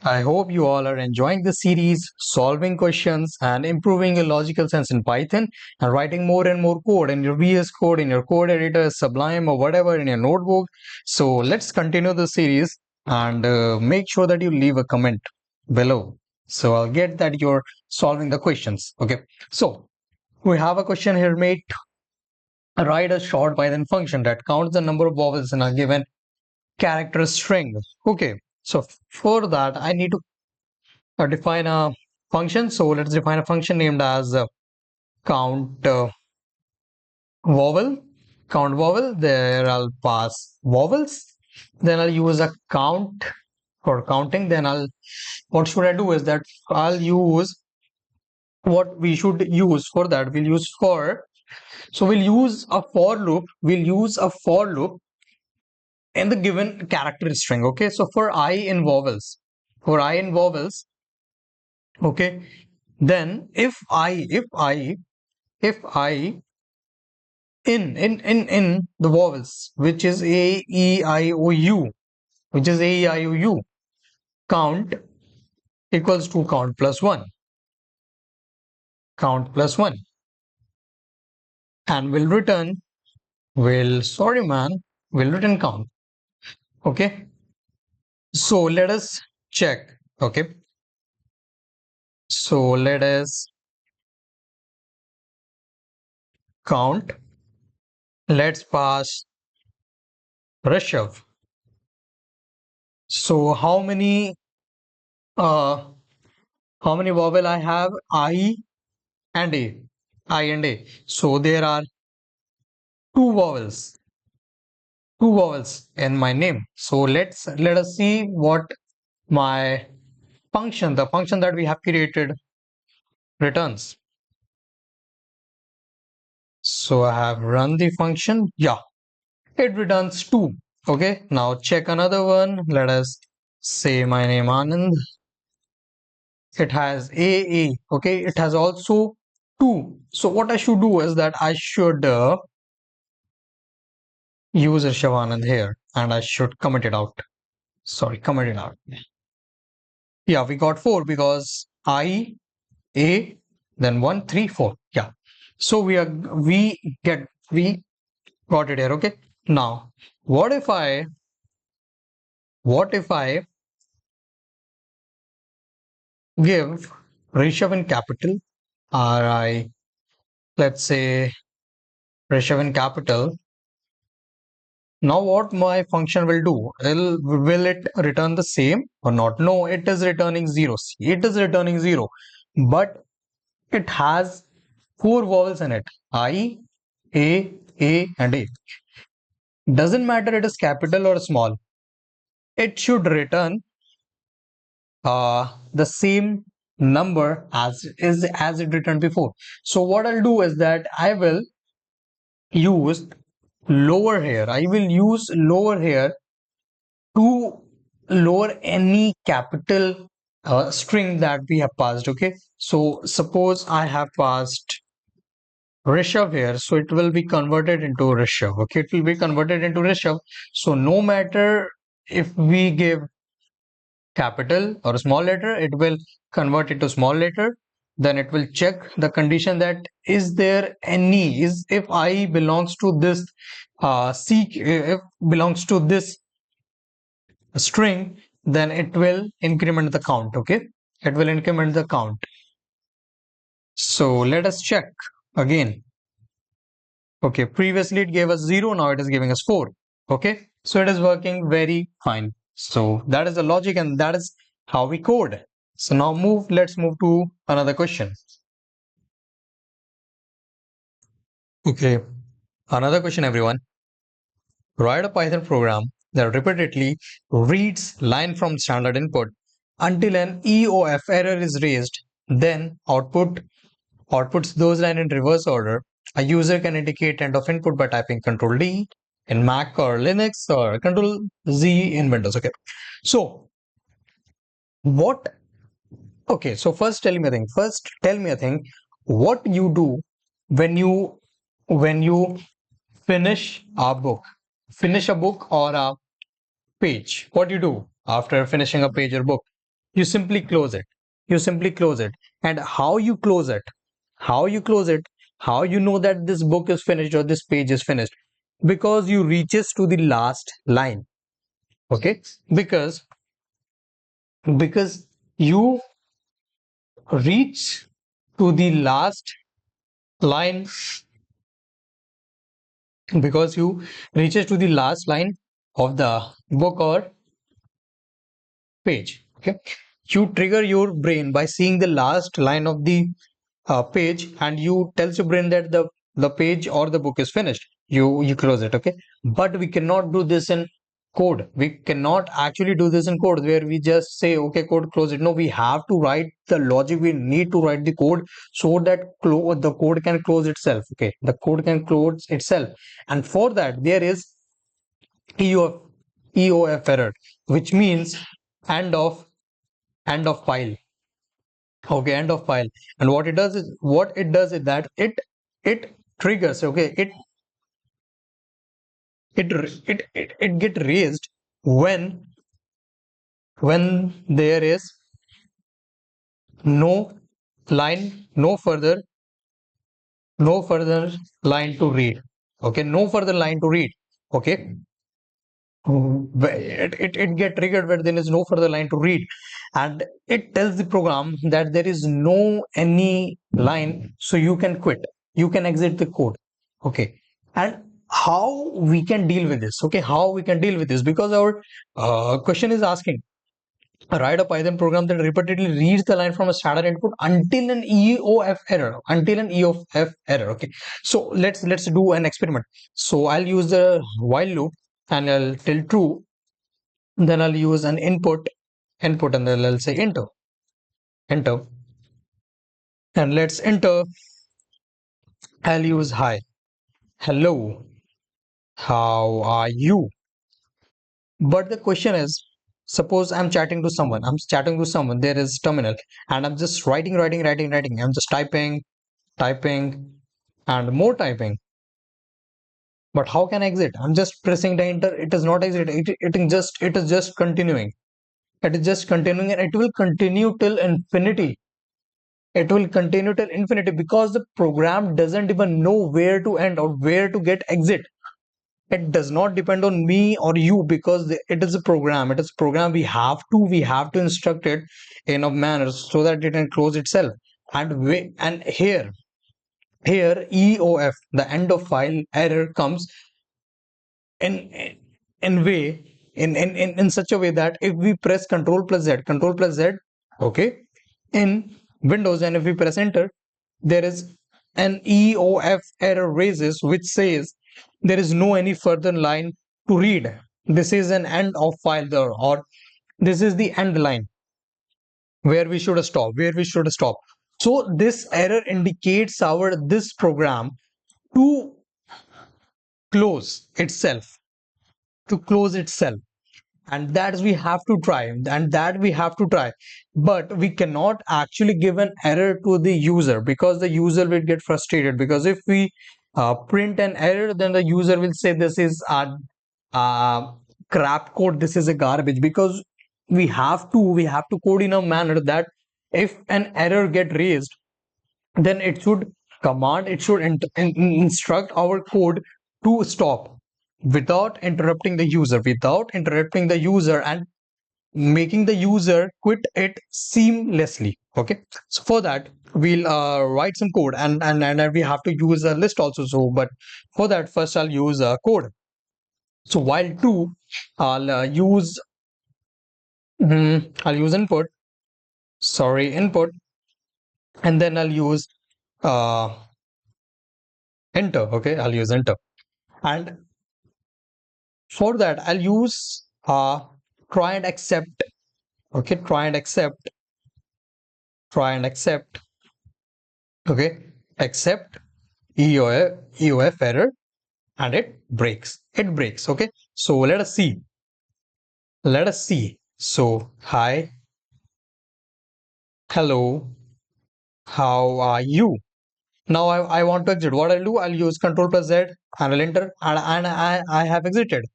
I hope you all are enjoying the series, solving questions and improving your logical sense in Python and writing more and more code in your VS Code, in your code editor, Sublime or whatever in your notebook. So let's continue the series and make sure that you leave a comment below. So I'll get that you're solving the questions. Okay. So we have a question here, mate. Write a short Python function that counts the number of vowels in a given character string. Okay. So for that, I need to define a function. So let's define a function named as count vowel. Count vowel. There I'll pass vowels. Then I'll use a count for counting. Then what should I do is that I'll use what we should use for that. We'll use for. So we'll use a for loop. We'll use a for loop in the given character string. Okay. So for I in vowels. For I in vowels. Okay. Then if I in the vowels, which is a e i o u, which is a e i o u, count equals to count plus 1, count plus 1, and will return, will sorry man, will return count. Okay, so let us check. Okay, so let us count. Let's pass Rishav. So uh how many vowel I have? And a I and a. So there are two vowels, two vowels in my name. So let us see what my function, the function that we have created, returns. So I have run the function. Yeah, it returns 2. Okay, now check another one. Let us say my name Anand. It has a. Okay, it has also 2. So what I should do is that I should use Shivanand here and I should comment it out. Sorry, comment it out. Yeah, we got 4 because I, A, then 1, 3, 4. Yeah. So we got it here. Okay. Now, what if I give Rishav in capital, let's say Rishav in capital. Now what my function will do? Will it return the same or not? No, it is returning 0. See, it is returning 0. But it has 4 vowels in it. I, and A. Doesn't matter it is capital or small. It should return the same number as it returned before. So what I'll do is that I will use lower here. I will use lower here to lower any capital string that we have passed. Okay. So suppose I have passed Rishav here, so it will be converted into Rishav. Okay, it will be converted into Rishav. So no matter if we give capital or small letter, it will convert it to small letter. Then it will check the condition that is there any is if I belongs to this if belongs to this string, then it will increment the count. Okay, it will increment the count. So let us check again. Okay, previously it gave us 0, now it is giving us 4. Okay, so it is working very fine. So that is the logic and that is how we code. So now let's move to another question. Okay, another question, everyone. Write a Python program that repeatedly reads line from standard input until an EOF error is raised, then outputs those lines in reverse order. A user can indicate end of input by typing Control D in Mac or Linux or Control Z in Windows. Okay. So what? Okay. So first tell me a thing. What you do when you finish a book, finish a book or a page. What do you do after finishing a page or book? You simply close it. You simply close it. And how you close it? How you close it? How you know that this book is finished or this page is finished? Because you reaches to the last line. Okay? Because you reach to the last line, because you reaches to the last line of the book or page. Okay, you trigger your brain by seeing the last line of the page, and you tells your brain that the page or the book is finished. You close it. Okay, but we cannot do this in code. We cannot actually do this in code where we just say, okay, code, close it. No, we have to write the logic. We need to write the code so that the code can close itself. Okay, the code can close itself, and for that there is EOF EOF error, which means end of file. Okay, end of file. And what it does is that it triggers. Okay, it get raised when there is no line, no further line to read. Okay, no further line to read. Okay, it get triggered when there is no further line to read, and it tells the program that there is no any line, so you can quit, you can exit the code. Okay, and how we can deal with this? Okay, how we can deal with this? Because our question is asking, write a Python program that repeatedly reads the line from a standard input until an EOF error. Okay, so let's do an experiment. So I'll use the while loop, and I'll tell true. Then I'll use an input, and then I'll say enter, and let's enter. I'll use hi, hello, how are you? But the question is, suppose I'm chatting to someone. There is terminal, and I'm just writing. I'm just typing, and more typing. But how can I exit? I'm just pressing the enter. It is not exit. It is just continuing. It is just continuing, and it will continue till infinity. It will continue till infinity because the program doesn't even know where to end or where to get exit. It does not depend on me or you, because it is a program. It is a program. We have to instruct it in a manner so that it can close itself. And here EOF, the end of file error, comes in in way in such a way that if we press control plus z, okay, in Windows, and if we press enter, there is an EOF error raises which says there is no any further line to read. This is an end of file there, or this is the end line where we should stop. So this error indicates our this program to close itself, and that we have to try. But we cannot actually give an error to the user, because the user will get frustrated, because if we print an error, then the user will say this is a crap code, this is a garbage. Because we have to code in a manner that if an error get raised, then it should instruct our code to stop without interrupting the user and making the user quit it seamlessly. Okay, so for that we'll write some code, and we have to use a list also. So but for that, first I'll use a code. So while true, I'll use input, and then I'll use uh enter. Okay, I'll use enter, and for that I'll use try and accept. Okay, try and accept. Okay, accept EOF error, and it breaks. Okay, so let us see. So hi, hello, how are you? Now I want to exit. What I'll do, I'll use control+z, and I'll enter, and I have exited.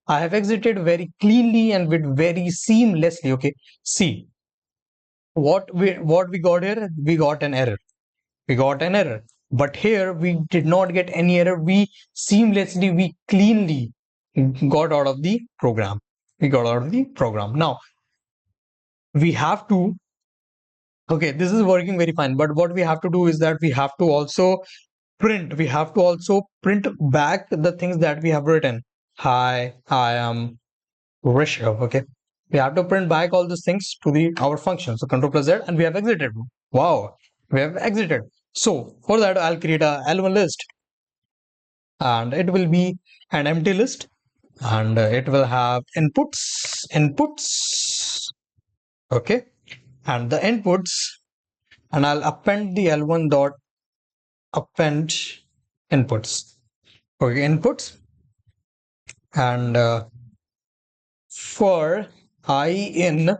I have exited very cleanly and with very seamlessly. Okay, see, What we got here? We got an error. We got an error. But here we did not get any error. We cleanly got out of the program. We got out of the program. Now we have to, okay, this is working very fine. But what we have to do is that we have to also print back the things that we have written. Hi, I am Rishabh. Okay. We have to print back all these things to the our function. So Control plus Z and we have exited. Wow, we have exited. So for that, I'll create a L1 list and it will be an empty list and it will have inputs. Okay. And the inputs, and I'll append the L1 dot append inputs. Okay, inputs. And for I in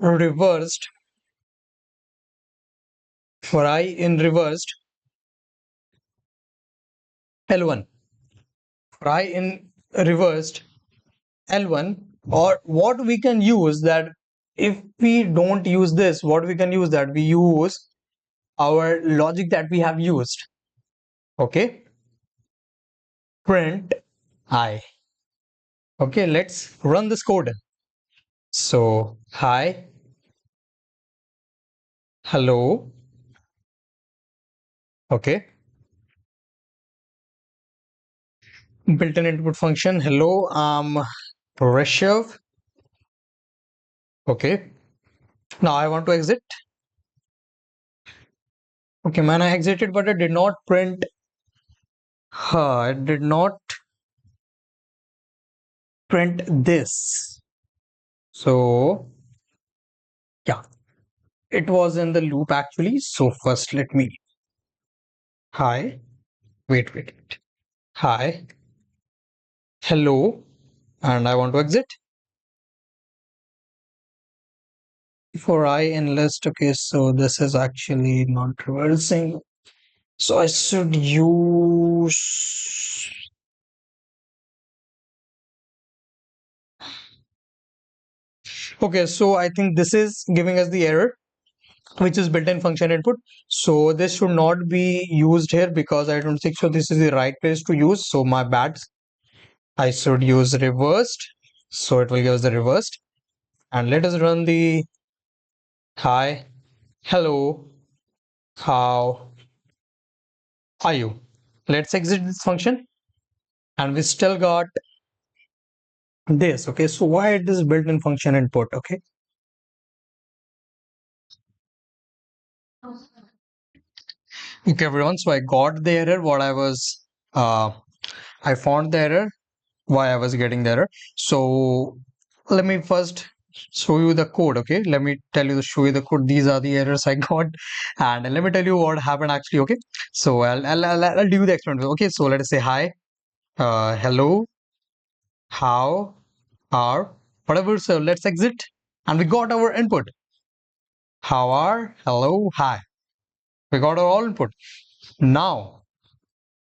reversed, for I in reversed L1, for I in reversed L1, or what we can use that if we don't use this, what we can use that we use our logic that we have used. Okay, print I. Okay, let's run this code. So hi, hello. Okay, built-in input function. Hello, Rishabh. Okay, now I want to exit. Okay, man, I exited, but it did not print. It did not print this. So yeah, it was in the loop actually. So first let me, hi, wait. Hi, hello, and I want to exit. For I in list, okay, so this is actually not reversing. So I should use, okay, so I think this is giving us the error, which is built-in function input. So this should not be used here because I don't think so this is the right place to use. So my bad. I should use reversed. So it will give us the reversed. And let us run the hi, hello, how are you? Let's exit this function. And we still got this. Okay, so why it is built-in function input? Okay. Okay, everyone. So I got the error. I found the error. Why I was getting the error. So let me first show you the code. Okay, let me show you the code. These are the errors I got, and let me tell you what happened actually. Okay, so I'll do the experiment. Okay, so let us say hi, hello, how, are, whatever. So let's exit, and we got our input. How are, hello, hi. We got our all input. Now,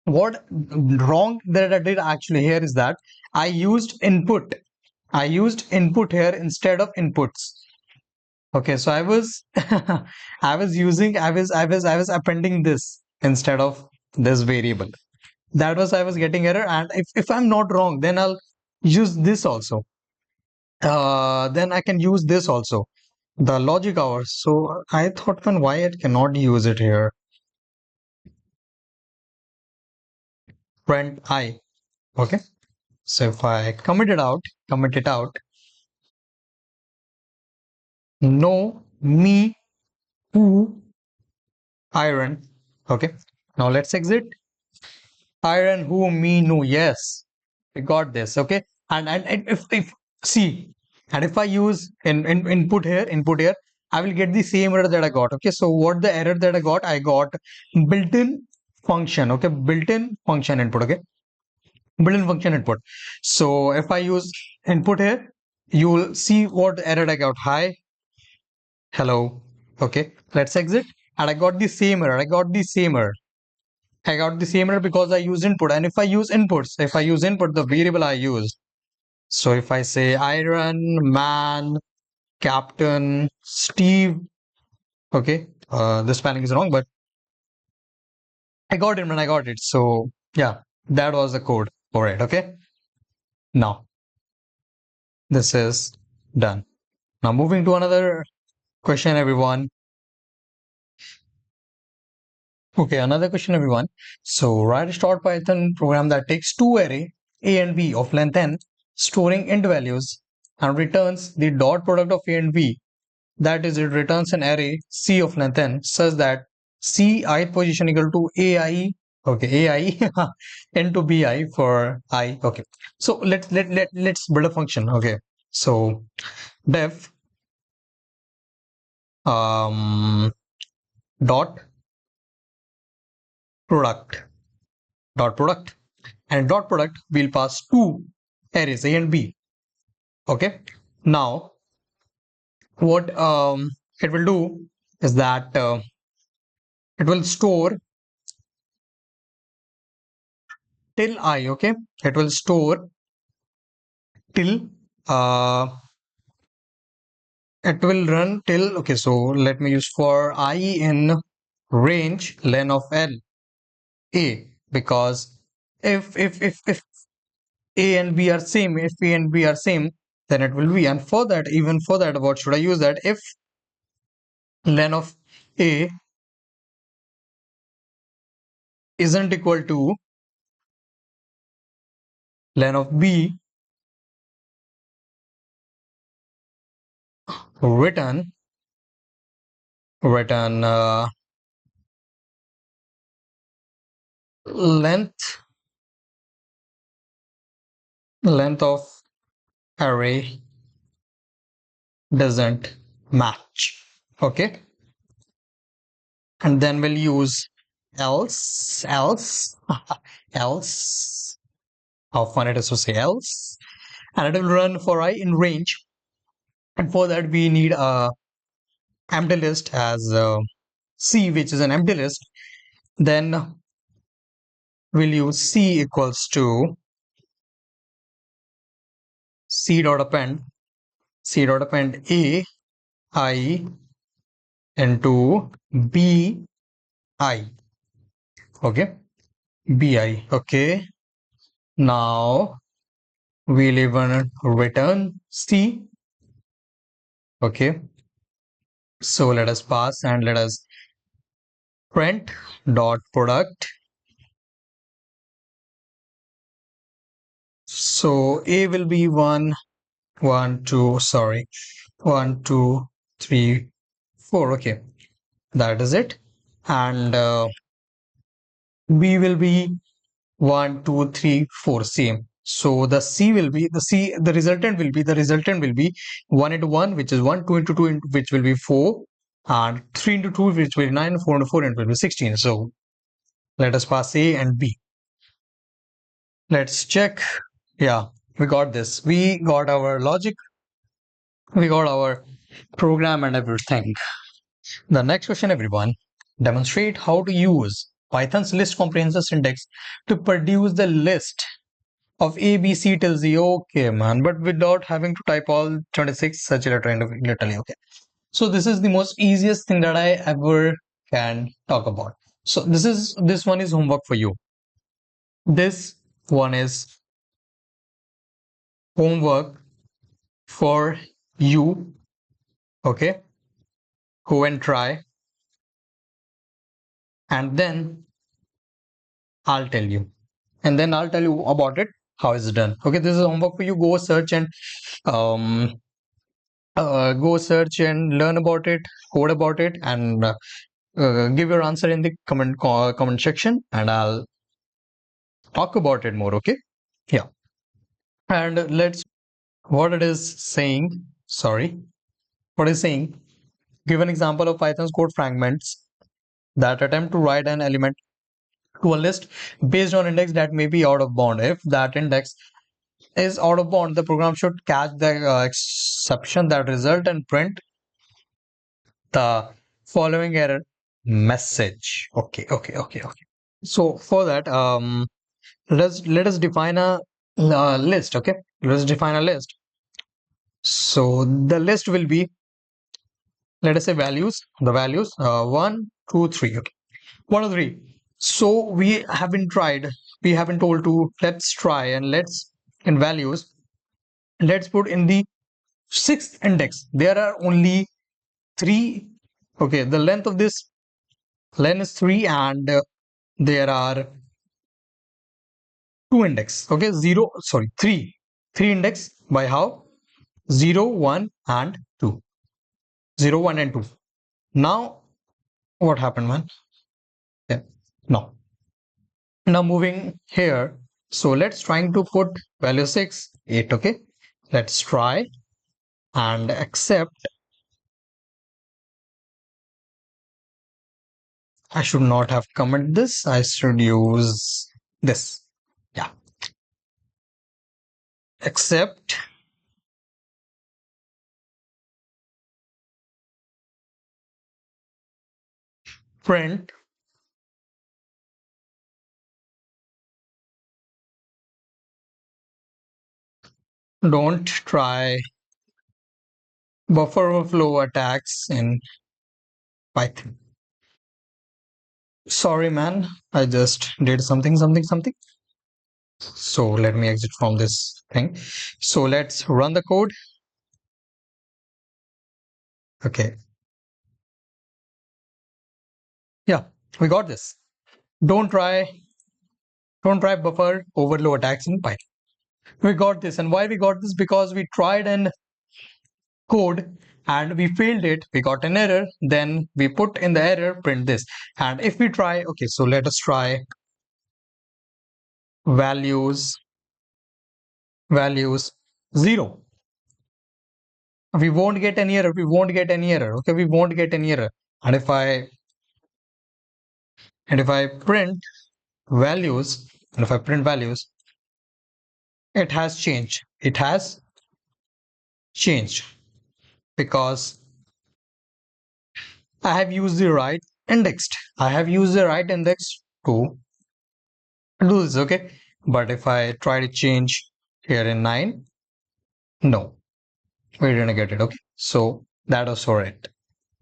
what wrong that I did actually here is that I used input. I used input here instead of inputs. Okay, so I was I was appending this instead of this variable. That was I was getting error, and if I'm not wrong, then I'll use this also. Then I can use this also, the logic hours. So I thought, man, why I cannot use it here? Print I. Okay. So if I commit it out, no, me, who, iron. Okay. Now let's exit. Iron, who, me, no. Yes, we got this. Okay. And if see, and if I use input here, I will get the same error that I got. Okay. So what the error that I got built-in function. Okay. Built-in function input. Okay. Built-in function input. So if I use input here, you will see what error I got. Hi, hello. Okay. Let's exit. And I got the same error. I got the same error. I got the same error because I use input. And if I use inputs, if I use input, the variable I used, So if I say Iron Man, Captain, Steve, okay, the spelling is wrong, but I got it, man. I got it. So yeah, that was the code for it. Okay. Now this is done. Now moving to another question, everyone. Okay, another question, everyone. So write a short Python program that takes two array A and B of length n, storing int values, and returns the dot product of A and B. That is, it returns an array C of length n such that C ith position equal to AI. Okay, AI into BI for I. Okay, so let's build a function. Okay, so def dot product product, and dot product will pass two arrays A and B. Okay, now what it will do is that it will store till I. Okay, it will store till uh it will run till, okay, so let me use for I in range len of l a, because if a and b are same, if a and b are same, then it will be. And for that, even for that, what should I use? That if len of a isn't equal to len of b, return return length length of array doesn't match. Okay, and then we'll use else else, how fun it is to say else, and it will run for I in range. And for that, we need a empty list as C, which is an empty list. Then we'll use C equals to C dot append A I into B I. Okay, B I. Okay, now we'll even return C. Okay, so let us pass and let us print dot product. So A will be 1, 1, 2, sorry, 1, 2, 3, 4. Okay, that is it. And B will be 1, 2, 3, 4, same. So the C will be the resultant will be 1 into 1, which is 1, 2 into 2, which will be 4, and 3 into 2, which will be 9, 4 into 4, and will be 16. So let us pass A and B. Let's check. Yeah, we got this. We got our logic, we got our program and everything. The next question, everyone, demonstrate how to use Python's list comprehensive syntax to produce the list of A, B, C till Z. Okay, man, but without having to type all 26 such letter literally. Okay, so this is the most easiest thing that I ever can talk about. So this one is homework for you. This one is homework for you. Okay, go and try, and then I'll tell you. And then I'll tell you about it, how it's done. Okay, this is homework for you. Um, go search and learn about it, code about it, and give your answer in the comment section, and I'll talk about it more. Okay, yeah. And let's what it is saying. Sorry, what is saying? Give an example of Python's code fragments that attempt to write an element to a list based on index that may be out of bound. If that index is out of bound, the program should catch the exception that result and print the following error message. Okay. So for that, let us define a list. Okay, let's define a list. So the list will be, let us say values, the values 1, 2, 3. Okay, 1 or 3. So we haven't tried, we haven't told to let's try and let's in values, let's put in the sixth index. There are only 3. Okay, the length of this len is 3 and there are 2 index. Okay, 0, sorry, 3. 3 index by how? 0, 1 and 2. 0, 1 and 2. Now, what happened, man? Yeah, no. Now moving here. So let's trying to put value 6, 8. Okay, let's try and accept. I should not have commented this. I should use this. Yeah, accept print don't try buffer overflow attacks in Python. Sorry, man. I just did something. So let me exit from this thing. So let's run the code. Okay. Yeah, we got this. Don't try, don't try buffer overflow attacks in Python. We got this. And why we got this? Because we tried and code and we failed it, we got an error, then we put in the error, print this. And if we try, okay, so let us try values 0. We won't get any error, okay, we won't get any error. And if I print values, it has changed because I have used the right index to do this. Okay, but if I try to change here in 9, no, we didn't get it. Okay, so that was for it.